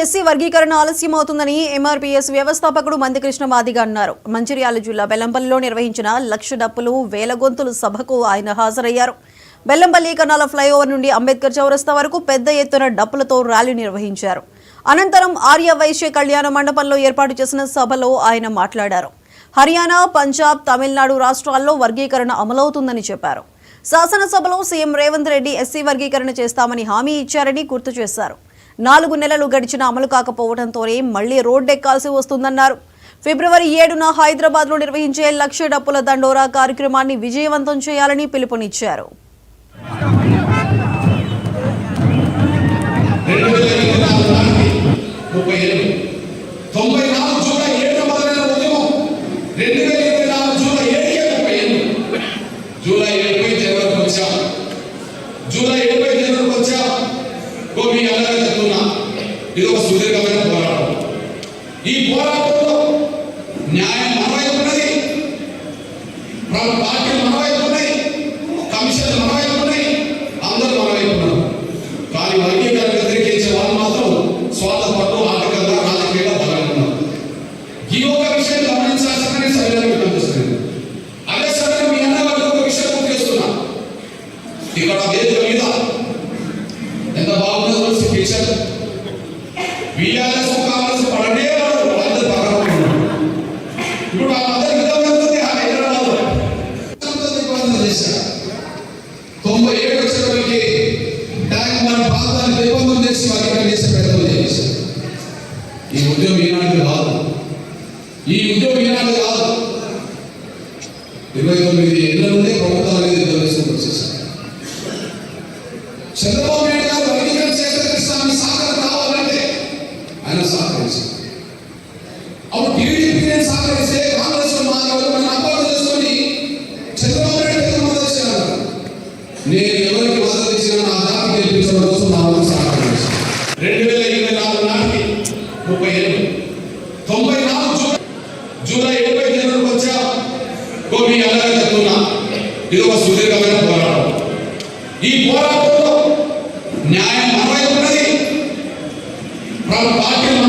SC వర్గీకరణ ఆలస్యమవుతుందని MRPS వ్యవస్థాపకుడు మందకృష్ణ మాదిగ అన్నారు. మంచిర్యాల జిల్లా బెల్లంపల్లిలో నిర్వహించిన లక్ష డప్పులు వేల గొంతుల సభకు ఆయన హాజరయ్యారు. బెల్లంపల్లి కనాల ఫ్లైఓవర్ నుండి అంబేద్కర్ చౌరస్తా వరకు పెద్ద ఎత్తున డప్పులతో ర్యాలీ నిర్వహించారు. అనంతరం ఆర్య వైశ్య కళ్యాణ మండపంలో ఏర్పాటు చేసిన సభలో ఆయన మాట్లాడారు. హర్యానా, పంజాబ్, తమిళనాడు రాష్ట్రాల్లో వర్గీకరణ అమలవుతుందని చెప్పారు. శాసనసభలో సీఎం రేవంత్ రెడ్డి ఎస్సీ వర్గీకరణ చేస్తామని హామీ ఇచ్చారని గుర్తు చేశారు. 4 నెలలు గడిచినా అమలు కాకపోవడంతోనే మళ్లీ రోడ్డెక్కాల్సి వస్తుందన్నారు. ఫిబ్రవరి 7న హైదరాబాద్లో నిర్వహించే లక్ష డప్పుల దండోరా కార్యక్రమాన్ని విజయవంతం చేయాలని పిలుపునిచ్చారు. ఇది ఒక సుదీర్ఘమైన పోరాటం. ఈ పోరాటంలో న్యాయం మన వైపు ఉన్నది, పార్టీలు మన వైపు ఉన్నాయి, కమిషన్లు మన వైపు ఉన్నాయి, అందరూ మన వైపు ఉన్నారు. కానీ వర్గీకరణ వ్యతిరేకించే వాళ్ళు మాత్రం స్వార్థపట్టు ఆర్థికంగా రాజకీయంగా బలంగా ఉన్నారు. ఈ ఒక విషయం గమనించాల్సిన సభ్యులకు కనిపిస్తుంది. అదే సమయంలో మీ అన్న వాళ్ళు ఒక విషయం గుర్తు చేస్తున్నా. ఇక్కడ వేదిక మీద ఎంత బాగుందో పిక్చర్ బీఆర్ఎస్ కాంగ్రెస్ పడనే వాళ్ళందరూ పక్కన ఉన్నారు. ఇప్పుడు వాళ్ళందరూ విధంగా హైదరాబాద్ 97 వచ్చేటప్పటికి ట్యాంక్ మన ప్రాంతాన్ని నిబంధన చేసి వర్గీకరణ చేసే ప్రయత్నం చేశారు. ఈ ఉద్యమం ఈనాడు కాదు, ఈ ఉద్యమం ఈనాడు కాదు. 29 ఏళ్ల నుండి ప్రభుత్వం అనేది ఉద్యమిస్తూ వచ్చేసారు. చంద్రబాబు నాయుడు గారు వర్గీకరణ చేసే కృష్ణాన్ని సాకారం కావాలంటే ఆయన సహకరించారు. అప్పుడు టీడీపీ సహకరిస్తే కాంగ్రెస్ మన అపార్థం చేసుకొని చంద్రబాబు నాయుడు మద్దతు ఇచ్చారు. నేను ఎవరికి మద్దతు ఇచ్చినా నా జాతి గెలిపించడం కోసం నా వాళ్ళు సహకరించారు. 2024 నాటికి 30 ఏళ్ళు, 94 జూలై 20 జనవరికి వచ్చా. మీ అందరికీ చెప్తున్నా, ఇది ఒక సుదీర్ఘమైన పోరాటం. ఈ పోరాటంలో న్యాయం మన వైపు ఉన్నది, పార్టీలు